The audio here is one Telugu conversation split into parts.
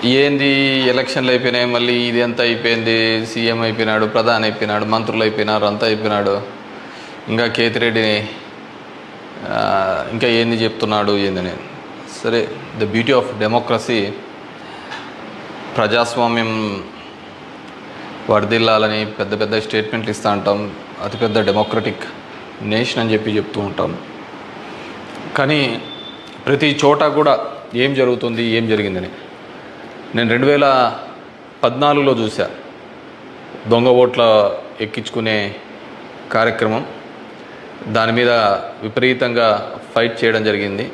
ఏంది ఎలక్షన్లు అయిపోయినాయి, మళ్ళీ ఇది ఎంత అయిపోయింది, సీఎం అయిపోయినాడు, ప్రధాని అయిపోయినాడు, మంత్రులు అయిపోయినారు, అంతా అయిపోయినాడు, ఇంకా కేతిరెడ్డిని ఇంకా ఏంది చెప్తున్నాడు ఏందని. సరే, ద బ్యూటీ ఆఫ్ డెమోక్రసీ, ప్రజాస్వామ్యం వర్ధిల్లాలని పెద్ద పెద్ద స్టేట్మెంట్లు ఇస్తూ ఉంటాం, అతిపెద్ద డెమోక్రటిక్ నేషన్ అని చెప్పి చెప్తూ ఉంటాం. కానీ ప్రతి చోట కూడా ఏం జరుగుతుంది, ఏం జరిగిందని నేను 2014లో చూసా. దొంగ ఓట్ల ఎక్కించుకునే కార్యక్రమం, దాని మీద విపరీతంగా ఫైట్ చేయడం జరిగింది.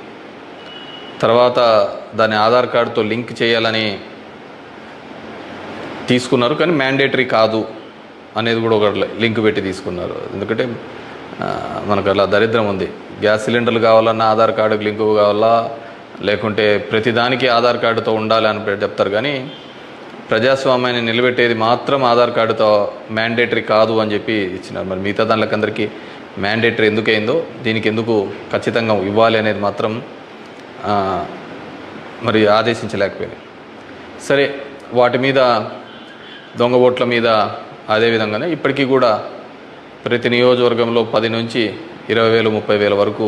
తర్వాత దాన్ని ఆధార్ కార్డుతో లింక్ చేయాలని తీసుకున్నారు, కానీ మ్యాండేటరీ కాదు అనేది కూడా ఒక లింక్ పెట్టి తీసుకున్నారు. ఎందుకంటే మనకు అలా దరిద్రం ఉంది. గ్యాస్ సిలిండర్లు కావాలన్నా ఆధార్ కార్డుకి లింకు కావాలా, లేకుంటే ప్రతిదానికి ఆధార్ కార్డుతో ఉండాలి అని చెప్తారు. కానీ ప్రజాస్వామ్యాన్ని నిలబెట్టేది మాత్రం ఆధార్ కార్డుతో మ్యాండేటరీ కాదు అని చెప్పి ఇచ్చినారు. మరి మిగతా దానికందరికీ మ్యాండేటరీ ఎందుకైందో, దీనికి ఎందుకు ఖచ్చితంగా ఇవ్వాలి అనేది మాత్రం మరి ఆదేశించలేకపోయింది. సరే, వాటి మీద, దొంగ ఓట్ల మీద అదేవిధంగానే ఇప్పటికీ కూడా ప్రతి నియోజకవర్గంలో 10 నుంచి 20,000 30,000 వరకు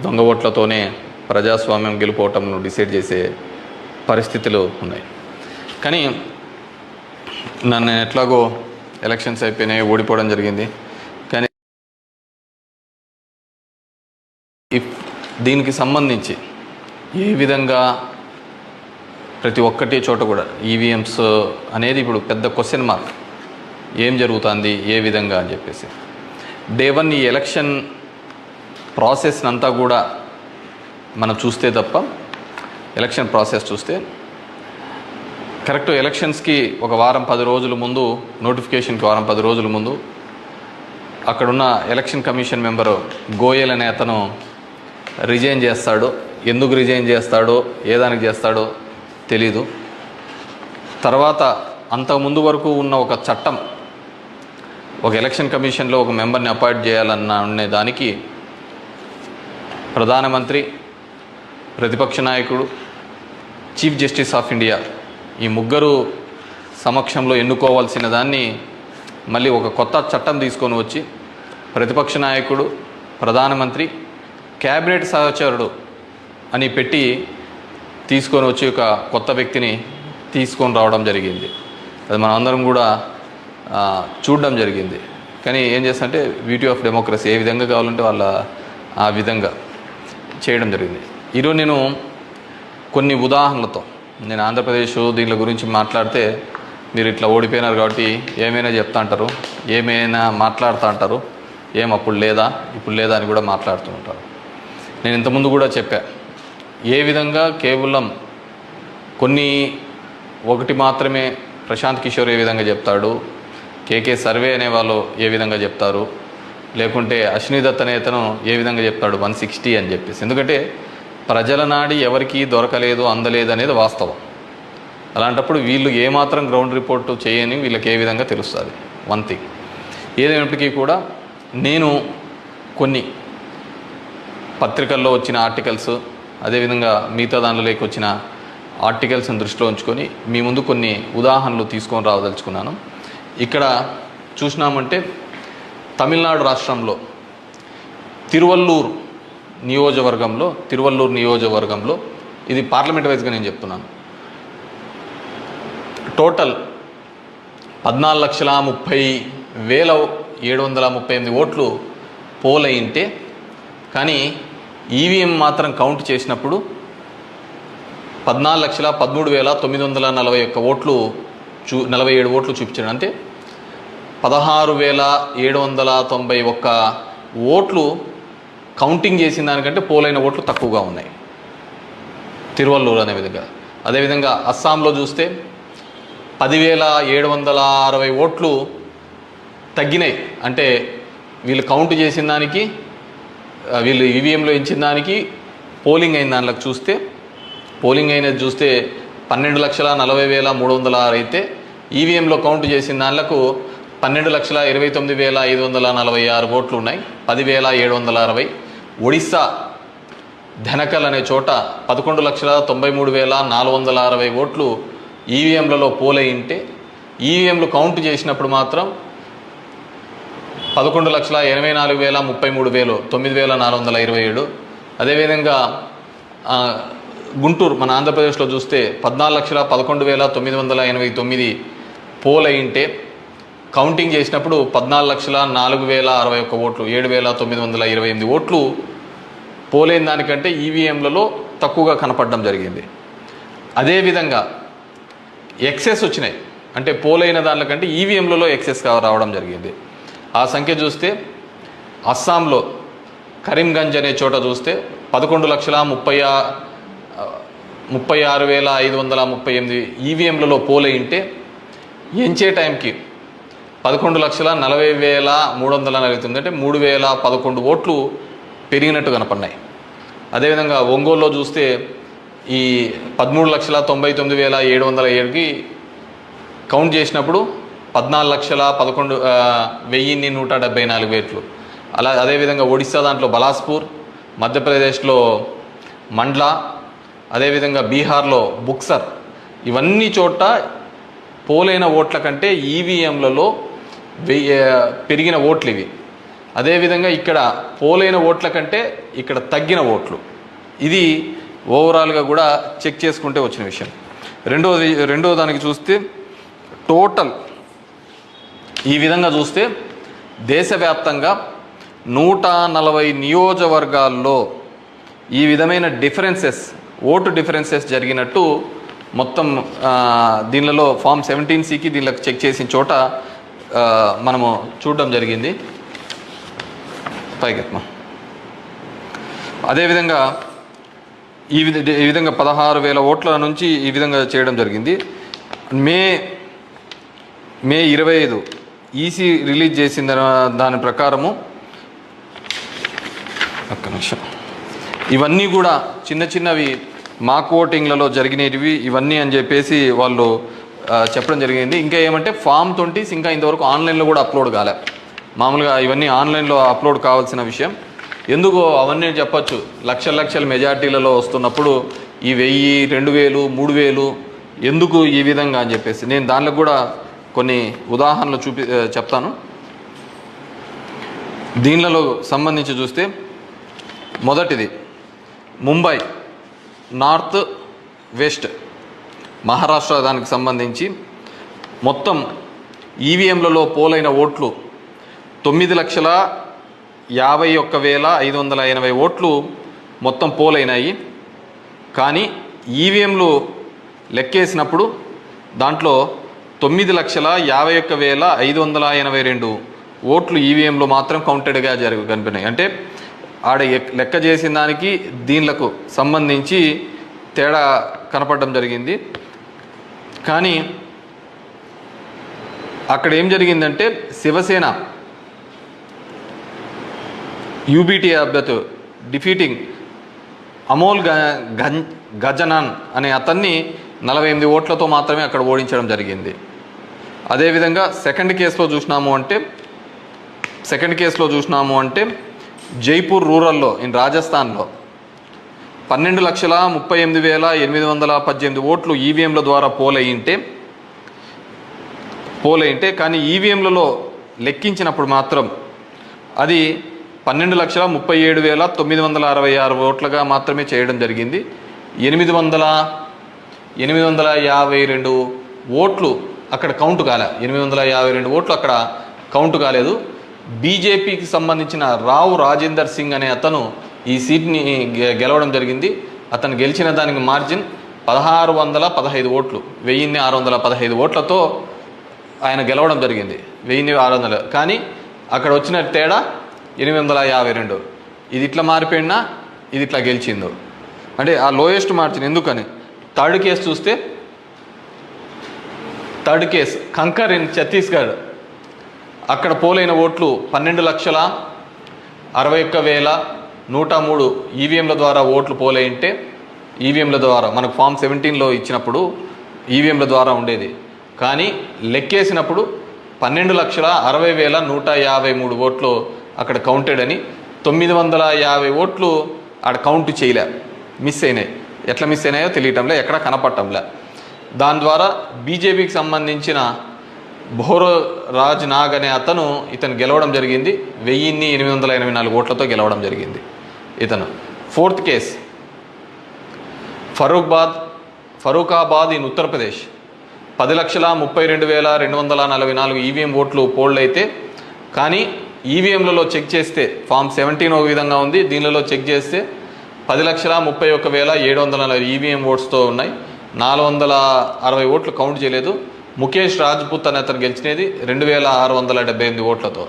దొంగ ఓట్లతోనే ప్రజాస్వామ్యం గెలుపోవటంను డిసైడ్ చేసే పరిస్థితులు ఉన్నాయి. కానీ నన్ను ఎట్లాగో ఎలక్షన్స్ అయిపోయినాయి, ఓడిపోవడం జరిగింది. కానీ దీనికి సంబంధించి ఏ విధంగా ప్రతి ఒక్కటి చోట కూడా ఈవీఎంస్ అనేది ఇప్పుడు పెద్ద క్వశ్చన్ మార్క్. ఏం జరుగుతుంది, ఏ విధంగా అని చెప్పేసి డే 1 ఈ ఎలక్షన్ ప్రాసెస్ అంతా కూడా మనం చూస్తే తప్ప, ఎలక్షన్ ప్రాసెస్ చూస్తే కరెక్ట్ ఎలక్షన్స్కి ఒక వారం 10 రోజుల ముందు, నోటిఫికేషన్కి వారం 10 రోజుల ముందు అక్కడున్న ఎలక్షన్ కమిషన్ మెంబరు గోయల్ అనే అతను రిజైన్ చేస్తాడు. ఎందుకు రిజైన్ చేస్తాడో, ఏ దానికి చేస్తాడో తెలీదు. తర్వాత అంతకుముందు వరకు ఉన్న ఒక చట్టం, ఒక ఎలక్షన్ కమిషన్లో ఒక మెంబర్ని అపాయింట్ చేయాలన్న దానికి ప్రధానమంత్రి, ప్రతిపక్ష నాయకుడు, చీఫ్ జస్టిస్ ఆఫ్ ఇండియా ఈ ముగ్గురు సమక్షంలో ఎన్నుకోవాల్సిన దాన్ని మళ్ళీ ఒక కొత్త చట్టం తీసుకొని వచ్చి ప్రతిపక్ష నాయకుడు, ప్రధానమంత్రి, క్యాబినెట్ సహచరుడు అని పెట్టి తీసుకొని వచ్చి ఒక కొత్త వ్యక్తిని తీసుకొని రావడం జరిగింది. అది మనం అందరం కూడా చూడడం జరిగింది. కానీ ఏం చేస్తారంటే బ్యూటీ ఆఫ్ డెమోక్రసీ, ఏ విధంగా కావాలంటే వాళ్ళ ఆ విధంగా చేయడం జరిగింది. ఈరోజు నేను కొన్ని ఉదాహరణలతో, నేను ఆంధ్రప్రదేశ్ దీని గురించి మాట్లాడితే మీరు ఇట్లా ఓడిపోయినారు కాబట్టి ఏమైనా చెప్తా అంటారు, ఏమైనా మాట్లాడుతూ అంటారు, ఏం అప్పుడు లేదా ఇప్పుడు లేదా అని కూడా మాట్లాడుతూ ఉంటారు. నేను ఇంతకుముందు కూడా చెప్పా, ఏ విధంగా కేవలం ఒకటి మాత్రమే ప్రశాంత్ కిషోర్ ఏ విధంగా చెప్తాడు, కేకే సర్వే అనే వాళ్ళు ఏ విధంగా చెప్తారు, లేకుంటే అశ్విని దత్ అనే అతను ఏ విధంగా చెప్తాడు 160 అని చెప్పేసి. ఎందుకంటే ప్రజల నాడి ఎవరికి దొరకలేదు, అందలేదు అనేది వాస్తవం. అలాంటప్పుడు వీళ్ళు ఏమాత్రం గ్రౌండ్ రిపోర్టు చేయని వీళ్ళకి ఏ విధంగా తెలుస్తుంది. వన్ థింగ్ ఏదైనప్పటికీ కూడా నేను కొన్ని పత్రికల్లో వచ్చిన ఆర్టికల్స్, అదేవిధంగా మిగతా దానిలోకి వచ్చిన ఆర్టికల్స్ని దృష్టిలో ఉంచుకొని మీ ముందు కొన్ని ఉదాహరణలు తీసుకొని రావదలుచుకున్నాను. ఇక్కడ చూసినామంటే తమిళనాడు రాష్ట్రంలో తిరువల్లూరు నియోజకవర్గంలో ఇది పార్లమెంట్ వైజ్గా నేను చెప్తున్నాను, టోటల్ 14,30,738 ఓట్లు పోల్ అయింటే, కానీ ఈవీఎం మాత్రం కౌంట్ చేసినప్పుడు 14,13,941 ఓట్లు 47 ఓట్లు చూపించాడు. అంటే 16,791 ఓట్లు కౌంటింగ్ చేసిన దానికంటే పోలైన ఓట్లు తక్కువగా ఉన్నాయి తిరువల్లూరు అనే విధంగా. అదేవిధంగా అస్సాంలో చూస్తే 10,760 ఓట్లు తగ్గినాయి. అంటే వీళ్ళు కౌంట్ చేసిన దానికి, వీళ్ళు ఈవీఎంలో ఇచ్చిన దానికి పోలింగ్ అయిన దానిలోకి చూస్తే, పోలింగ్ అయినది చూస్తే 12,40,306 అయితే ఈవీఎంలో కౌంట్ చేసిన దానిలకు 12,29,546 ఓట్లు ఉన్నాయి. 10,760. ఒడిస్సా ధనకల్ అనే చోట 11,93,460 ఓట్లు ఈవీఎంలలో పోలయింటే ఈవీఎంలు కౌంట్ చేసినప్పుడు మాత్రం 11,84,33,000 9,427. అదేవిధంగా గుంటూరు మన ఆంధ్రప్రదేశ్లో చూస్తే 14,11,989 పోలయింటే కౌంటింగ్ చేసినప్పుడు 14,04,061 ఓట్లు 7,928 ఓట్లు పోలైన దానికంటే ఈవీఎంలలో తక్కువగా కనపడడం జరిగింది. అదేవిధంగా ఎక్సెస్ వచ్చినాయి, అంటే పోలైన దానికంటే ఈవీఎంలలో ఎక్సెస్ రావడం జరిగింది. ఆ సంఖ్య చూస్తే అస్సాంలో కరీంగంజ్ అనే చోట చూస్తే 11,36,538 ఈవీఎంలలో పోలయింటే ఎంచే టైంకి 11,40,349 అంటే 3,011 ఓట్లు పెరిగినట్టు కనపడినాయి. అదేవిధంగా ఒంగోలులో చూస్తే ఈ 13,99,707కి కౌంట్ చేసినప్పుడు 14,11,174 ఓట్లు. అదేవిధంగా ఒడిస్సా దాంట్లో బలాస్పూర్, మధ్యప్రదేశ్లో మండ్లా, అదేవిధంగా బీహార్లో బుక్సర్, ఇవన్నీ చోట పోలైన ఓట్ల కంటే ఈవీఎంలలో పెరిగిన ఓట్లు ఇవి. అదేవిధంగా ఇక్కడ పోలైన ఓట్ల కంటే ఇక్కడ తగ్గిన ఓట్లు. ఇది ఓవరాల్గా కూడా చెక్ చేసుకుంటే వచ్చిన విషయం. రెండో దానికి చూస్తే టోటల్ ఈ విధంగా చూస్తే దేశవ్యాప్తంగా 140 నియోజకవర్గాల్లో ఈ విధమైన ఓటు డిఫరెన్సెస్ జరిగినట్టు మొత్తం దీనిలో ఫామ్ 17C దీనిలో చెక్ చేసిన చోట మనము చూడడం జరిగింది. పైకెత్మ అదేవిధంగా ఈ విధంగా 16,000 ఓట్ల నుంచి ఈ విధంగా చేయడం జరిగింది. మే 25 ఈసీ రిలీజ్ చేసిన దాని ప్రకారము ఒక్క నిమిషం, ఇవన్నీ కూడా చిన్నవి మాక్ ఓటింగ్లలో జరిగినవి ఇవన్నీ అని చెప్పేసి వాళ్ళు చెప్పడం జరిగింది. ఇంకా ఏమంటే ఫామ్ 20 ఇంకా ఇంతవరకు ఆన్లైన్లో కూడా అప్లోడ్ కాలే. మామూలుగా ఇవన్నీ ఆన్లైన్లో అప్లోడ్ కావాల్సిన విషయం. ఎందుకు అవన్నీ చెప్పచ్చు, లక్షల మెజార్టీలలో వస్తున్నప్పుడు ఈ 1000, 2000, 3000 ఎందుకు ఈ విధంగా అని చెప్పేసి నేను దానిలో కూడా కొన్ని ఉదాహరణలు చెప్తాను. దీనిలో సంబంధించి చూస్తే మొదటిది ముంబై నార్త్ వెస్ట్ మహారాష్ట్ర దానికి సంబంధించి మొత్తం ఈవీఎంలలో పోలైన ఓట్లు 9,51,580 ఓట్లు మొత్తం పోలైనాయి. కానీ ఈవీఎంలు లెక్కేసినప్పుడు దాంట్లో 9,51,582 ఓట్లు ఈవీఎంలో మాత్రం కౌంటెడ్గా కనిపినాయి. అంటే ఆడ లెక్క చేసిన దానికి దీనిలకు సంబంధించి తేడా కనపడడం జరిగింది. కానీ అక్కడ ఏం జరిగిందంటే శివసేన యూబీటీ అభ్యర్థి డిఫీటింగ్ అమోల్ గజనాన్ అనే అతన్ని 48 ఓట్లతో మాత్రమే అక్కడ ఓడించడం జరిగింది. అదేవిధంగా సెకండ్ కేసులో చూసినాము అంటే జైపూర్ రూరల్లో రాజస్థాన్లో 12,38,818 ఓట్లు ఈవీఎంల ద్వారా పోలయింటే కానీ ఈవీఎంలలో లెక్కించినప్పుడు మాత్రం అది 12,37,966 ఓట్లుగా మాత్రమే చేయడం జరిగింది. 852 ఓట్లు అక్కడ కౌంట్ కాలే. 852 ఓట్లు అక్కడ కౌంట్ కాలేదు. బీజేపీకి సంబంధించిన రావు రాజేందర్ సింగ్ అనే అతను ఈ సీట్ని గెలవడం జరిగింది. అతను గెలిచిన దానికి మార్జిన్ 1,615 ఓట్లు, 1,615 ఓట్లతో ఆయన గెలవడం జరిగింది. 1,600. కానీ అక్కడ వచ్చిన తేడా 852. ఇది ఇట్లా మారిపోయినా ఇది ఇట్లా గెలిచిందో అంటే ఆ లోయెస్ట్ మార్జిన్. ఎందుకని థర్డ్ కేసు కంకర్ ఇన్ ఛత్తీస్గఢ్ అక్కడ పోలైన ఓట్లు 12,61,103 ఈవీఎంల ద్వారా ఓట్లు పోలైంటే ఈవీఎంల ద్వారా మనకు ఫామ్ 17లో ఇచ్చినప్పుడు ఈవీఎంల ద్వారా ఉండేది. కానీ లెక్కేసినప్పుడు 12,60,153 ఓట్లు అక్కడ కౌంటెడ్ అని 950 ఓట్లు ఆడ కౌంట్ చేయలే, మిస్ అయినాయి. ఎట్లా మిస్ అయినాయో తెలియటంలే, ఎక్కడ కనపడటంలే. దాని ద్వారా బీజేపీకి సంబంధించిన భోరరాజ్ నాగ్ అనే ఇతను గెలవడం జరిగింది. 1884 ఓట్లతో గెలవడం జరిగింది ఇతను. Fourth case Farrukhabad in Uttar Pradesh. 10,32,244 EVM ఓట్లు పోల్డ్ అయితే, కానీ ఈవీఎంలలో చెక్ చేస్తే ఫామ్ 17 ఒక విధంగా ఉంది, దీనిలో చెక్ చేస్తే 10,31,740 ఈవీఎం ఓట్స్తో ఉన్నాయి. 460 ఓట్లు కౌంట్ చేయలేదు. ముఖేష్ రాజ్పుత్ అనే అతను గెలిచినది 2,678 ఓట్లతో.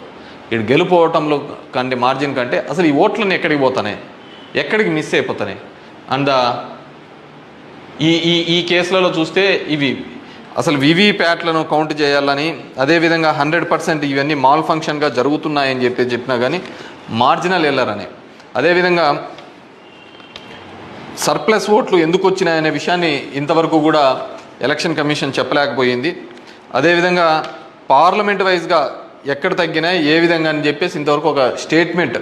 ఇటు గెలుపోవటంలో కంటే మార్జిన్ కంటే అసలు ఈ ఓట్లను ఎక్కడికి పోతున్నాయి, ఎక్కడికి మిస్ అయిపోతున్నాయి. అండ్ ఈ కేసులలో చూస్తే ఇవి అసలు వివిప్యాట్లను కౌంట్ చేయాలని, అదేవిధంగా 100% ఇవన్నీ మాల్ ఫంక్షన్గా జరుగుతున్నాయని చెప్పినా కానీ మార్జినల్ ఎర్రర్ అని, అదేవిధంగా సర్ప్లస్ ఓట్లు ఎందుకు వచ్చినాయనే విషయాన్ని ఇంతవరకు కూడా ఎలక్షన్ కమిషన్ చెప్పలేకపోయింది. అదేవిధంగా పార్లమెంట్ వైజ్గా ఎక్కడ తగ్గినాయి, ఏ విధంగా అని చెప్పేసి ఇంతవరకు ఒక స్టేట్మెంట్,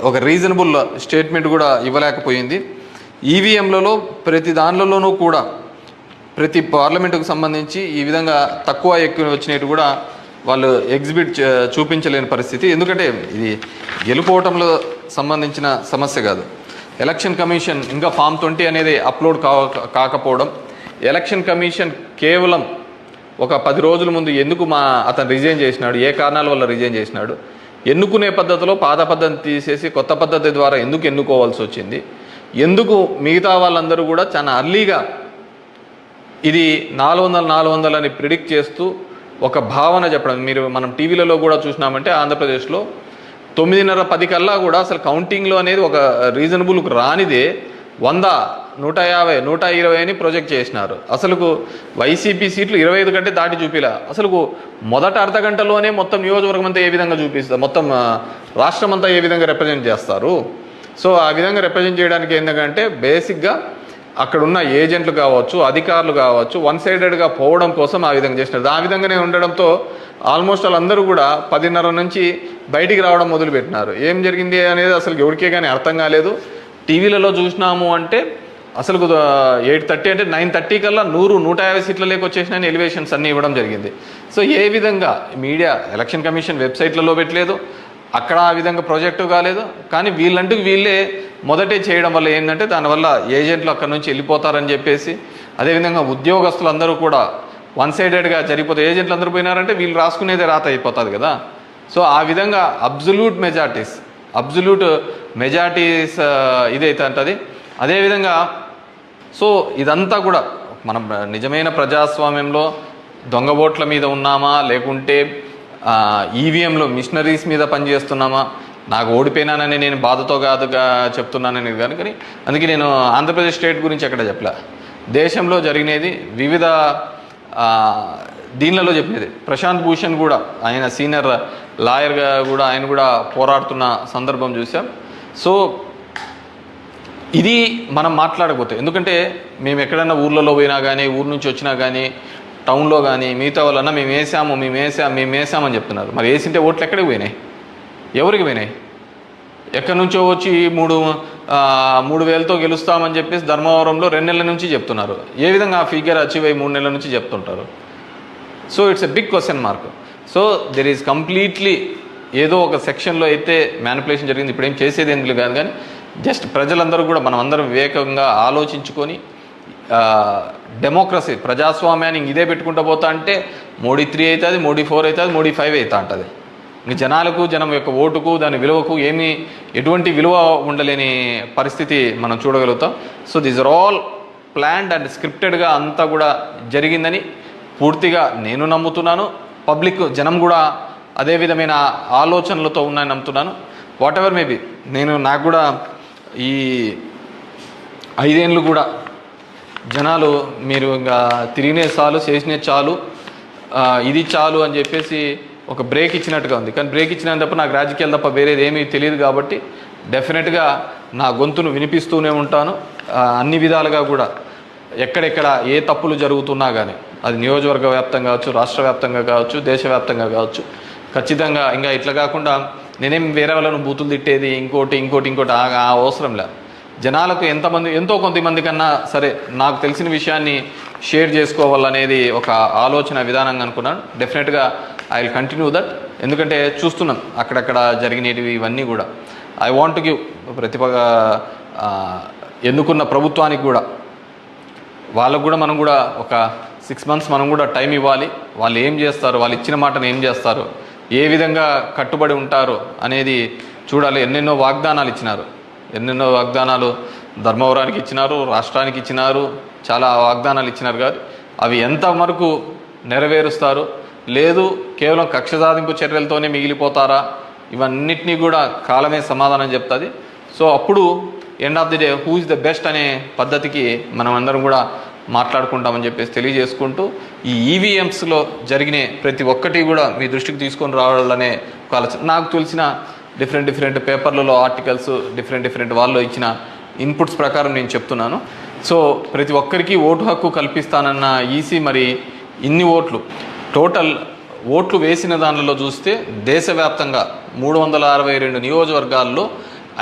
ఒక రీజనబుల్ స్టేట్మెంట్ కూడా ఇవ్వలేకపోయింది. ఈవీఎంలలో ప్రతి దానిలోనూ కూడా ప్రతి పార్లమెంటుకు సంబంధించి ఈ విధంగా తక్కువ ఎక్కువ వచ్చినట్టు కూడా వాళ్ళు చూపించలేని పరిస్థితి. ఎందుకంటే ఇది గెలుపోవటంలో సంబంధించిన సమస్య కాదు. ఎలక్షన్ కమిషన్ ఇంకా ఫామ్ 20 అనేది అప్లోడ్ కాకపోవడం, ఎలక్షన్ కమిషన్ కేవలం ఒక 10 రోజుల ముందు ఎందుకు అతను రిజైన్ చేసినాడు, ఏ కారణాల వల్ల రిజైన్ చేసినాడు, ఎన్నుకునే పద్ధతిలో పాత పద్ధతి తీసేసి కొత్త పద్ధతి ద్వారా ఎందుకు ఎన్నుకోవాల్సి వచ్చింది, ఎందుకు మిగతా వాళ్ళందరూ కూడా చాలా అర్లీగా ఇది 400 అని ప్రిడిక్ట్ చేస్తూ ఒక భావన చెప్పడం. మనం టీవీలలో కూడా చూసినామంటే ఆంధ్రప్రదేశ్లో 9:30-10 కల్లా కూడా అసలు కౌంటింగ్లో అనేది ఒక రీజనబుల్ రానిదే 100, 150, 120 అని ప్రొజెక్ట్ చేసినారు. అసలుకు వైసీపీ సీట్లు 25 కంటే దాటి చూపిలా. అసలుకు మొదట అర్ధ గంటలోనే మొత్తం నియోజకవర్గం అంతా ఏ విధంగా చూపిస్తారు, మొత్తం రాష్ట్రం అంతా ఏ విధంగా రిప్రజెంట్ చేస్తారు. సో ఆ విధంగా రిప్రజెంట్ చేయడానికి ఏంటంటే బేసిక్గా అక్కడున్న ఏజెంట్లు కావచ్చు, అధికారులు కావచ్చు, వన్ సైడెడ్గా పోవడం కోసం ఆ విధంగా చేసినారు. ఆ విధంగానే ఉండడంతో ఆల్మోస్ట్ వాళ్ళందరూ కూడా 10:30 నుంచి బయటికి రావడం మొదలుపెట్టినారు. ఏం జరిగింది అనేది అసలు ఎవరికే కానీ అర్థం కాలేదు. టీవీలలో చూసినాము అంటే అసలు 8:30 అంటే 9:30 కల్లా 100-150 సీట్ల లేక వచ్చేసినాయని ఎలివేషన్స్ అన్నీ ఇవ్వడం జరిగింది. సో ఏ విధంగా మీడియా ఎలక్షన్ కమిషన్ వెబ్సైట్లలో పెట్టలేదు, అక్కడ ఆ విధంగా ప్రాజెక్టు కాలేదు. కానీ వీళ్ళే మొదటే చేయడం వల్ల ఏంటంటే దానివల్ల ఏజెంట్లు అక్కడి నుంచి వెళ్ళిపోతారని చెప్పేసి, అదేవిధంగా ఉద్యోగస్తులందరూ కూడా వన్ సైడెడ్గా జరిగిపోతే ఏజెంట్లు అందరూ పోయినారంటే వీళ్ళు రాసుకునేదే రాత అయిపోతుంది కదా. సో ఆ విధంగా అబ్జల్యూట్ మెజార్టీస్ ఇదైతే అంటది. అదేవిధంగా సో ఇదంతా కూడా మనం నిజమైన ప్రజాస్వామ్యంలో దొంగ ఓట్ల మీద ఉన్నామా, లేకుంటే ఈవీఎంలో మిషనరీస్ మీద పనిచేస్తున్నామా, నాకు ఓడిపోయినానని నేను బాధతో కాదుగా చెప్తున్నానని కానీ అందుకే నేను ఆంధ్రప్రదేశ్ స్టేట్ గురించి ఎక్కడ చెప్పలే. దేశంలో జరిగినది వివిధ దీనిలలో చెప్పినది. ప్రశాంత్ భూషణ్ కూడా ఆయన సీనియర్ లాయర్గా కూడా ఆయన కూడా పోరాడుతున్న సందర్భం చూసాం. సో ఇది మనం మాట్లాడకపోతే, ఎందుకంటే మేము ఎక్కడైనా ఊర్లలో పోయినా కానీ, ఊరు నుంచి వచ్చినా కానీ, టౌన్లో కానీ మిగతా వాళ్ళన్నా మేము వేసామని చెప్తున్నారు. మరి వేసింటే ఓట్లు ఎక్కడికి పోయినాయి, ఎవరికి పోయినాయి? ఎక్కడి నుంచో వచ్చి 3,000తో గెలుస్తామని చెప్పేసి ధర్మవరంలో 2 నెలల నుంచి చెప్తున్నారు. ఏ విధంగా ఆ ఫిగర్ అచీవ్ అయ్యి 3 నెలల నుంచి చెప్తుంటారు? So it's a big question mark. So there is completely ఏదో ఒక సెక్షన్లో అయితే మ్యానిపులేషన్ జరిగింది. ఇప్పుడు ఏం చేసేది ఎందుకు కాదు, కానీ జస్ట్ ప్రజలందరూ కూడా మనం అందరం వివేకంగా ఆలోచించుకొని డెమోక్రసీ ప్రజాస్వామ్యాన్ని ఇదే పెట్టుకుంటూ పోతా అంటే మోడీ 3 అవుతుంది, మోడీ 4 అవుతుంది, మోడీ 5 అవుతా ఉంటుంది. ఇంక జనం యొక్క ఓటుకు దాని విలువకు ఎటువంటి విలువ ఉండలేని పరిస్థితి మనం చూడగలుగుతాం. So these are all planned and స్క్రిప్టెడ్గా అంతా కూడా జరిగిందని పూర్తిగా నేను నమ్ముతున్నాను. పబ్లిక్ జనం కూడా అదే విధమైన ఆలోచనలతో ఉన్నాయని నమ్ముతున్నాను. వాట్ ఎవర్ మేబీ నాకు కూడా ఈ 5 ఏళ్ళు కూడా జనాలు మీరు ఇంకా తిరిగినే చాలు, చేసినే చాలు, ఇది చాలు అని చెప్పేసి ఒక బ్రేక్ ఇచ్చినట్టుగా ఉంది. కానీ బ్రేక్ ఇచ్చినా తప్ప నాకు రాజకీయాలు తప్ప వేరేది ఏమీ తెలియదు కాబట్టి డెఫినెట్గా నా గొంతును వినిపిస్తూనే ఉంటాను. అన్ని విధాలుగా కూడా ఎక్కడెక్కడ ఏ తప్పులు జరుగుతున్నా కానీ, అది నియోజకవర్గ వ్యాప్తంగా కావచ్చు, రాష్ట్ర వ్యాప్తంగా కావచ్చు, దేశవ్యాప్తంగా కావచ్చు, ఖచ్చితంగా ఇంకా ఇట్లా కాకుండా నేనేం వేరే వాళ్ళను బూతులు తిట్టేది ఇంకోటి ఆ అవసరం లేదు. జనాలకు ఎంతో కొంతమంది కన్నా సరే నాకు తెలిసిన విషయాన్ని షేర్ చేసుకోవాలనేది ఒక ఆలోచన విధానంగా అనుకున్నాను. డెఫినెట్గా ఐ విల్ కంటిన్యూ దట్. ఎందుకంటే చూస్తున్నాం అక్కడక్కడ జరిగినవి ఇవన్నీ కూడా. ఐ వాంట్ టు గివ్ ఎన్నుకున్న ప్రభుత్వానికి కూడా వాళ్ళకు కూడా మనం కూడా ఒక 6 months మనం కూడా టైం ఇవ్వాలి. వాళ్ళు ఏం చేస్తారు, వాళ్ళు ఇచ్చిన మాటను ఏం చేస్తారు, ఏ విధంగా కట్టుబడి ఉంటారు అనేది చూడాలి. ఎన్నెన్నో వాగ్దానాలు ధర్మవరానికి ఇచ్చినారు, రాష్ట్రానికి ఇచ్చినారు, చాలా వాగ్దానాలు ఇచ్చినారు. కాదు అవి ఎంతవరకు నెరవేరుస్తారు, లేదు కేవలం కక్ష సాధింపు చర్యలతోనే మిగిలిపోతారా, ఇవన్నిటినీ కూడా కాలమే సమాధానం చెప్తుంది. సో అప్పుడు end of the day who is the best అనే పద్ధతికి మనం అందరం కూడా మాట్లాడుకుంటామని చెప్పేసి తెలియజేసుకుంటూ, ఈ ఈవీఎంస్లో జరిగిన ప్రతి ఒక్కటి కూడా మీ దృష్టికి తీసుకొని రావాలనే ఒక ఆలోచన. నాకు తెలిసిన డిఫరెంట్ పేపర్లలో ఆర్టికల్స్ డిఫరెంట్ వాళ్ళు ఇచ్చిన ఇన్పుట్స్ ప్రకారం నేను చెప్తున్నాను. సో ప్రతి ఒక్కరికి ఓటు హక్కు కల్పిస్తానన్న ఈసీ మరి ఇన్ని టోటల్ ఓట్లు వేసిన దానిలో చూస్తే దేశవ్యాప్తంగా 362 నియోజకవర్గాల్లో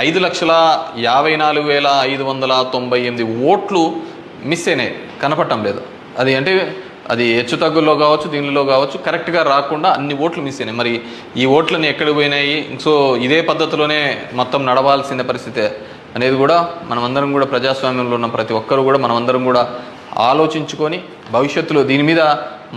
5,54,598 ఓట్లు మిస్ అయినాయి, కనపడటం లేదు. అది అంటే అది హెచ్చుతగ్గుల్లో కావచ్చు, దీనిలో కావచ్చు, కరెక్ట్గా రాకుండా అన్ని ఓట్లు మిస్ అయినాయి. మరి ఈ ఓట్లని ఎక్కడికి పోయినాయి? సో ఇదే పద్ధతిలోనే మొత్తం నడవాల్సిన పరిస్థితే అనేది కూడా మనమందరం కూడా ప్రజాస్వామ్యంలో ఉన్న ప్రతి ఒక్కరు కూడా మనమందరం కూడా ఆలోచించుకొని భవిష్యత్తులో దీని మీద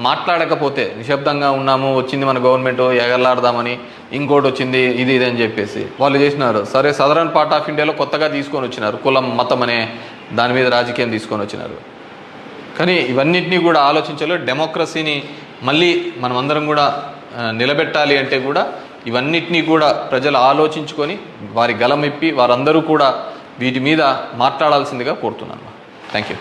మాట్లాడకపోతే నిశ్శబ్దంగా ఉన్నాము, వచ్చింది మన గవర్నమెంట్ ఎగరలాడదామని, ఇంకోటి వచ్చింది ఇది అని చెప్పేసి వాళ్ళు చేసినారు. సరే సదరన్ పార్ట్ ఆఫ్ ఇండియాలో కొత్తగా తీసుకొని వచ్చినారు, కులం మతం అనే దాని మీద రాజకీయం తీసుకొని వచ్చినారు. కానీ ఇవన్నిటినీ కూడా ఆలోచించాలి. డెమోక్రసీని మళ్ళీ మనమందరం కూడా నిలబెట్టాలి అంటే కూడా ఇవన్నిటినీ కూడా ప్రజలు ఆలోచించుకొని వారి గలం ఇప్పి వారందరూ కూడా వీటి మీద మాట్లాడాల్సిందిగా కోరుతున్నాను. Thank you.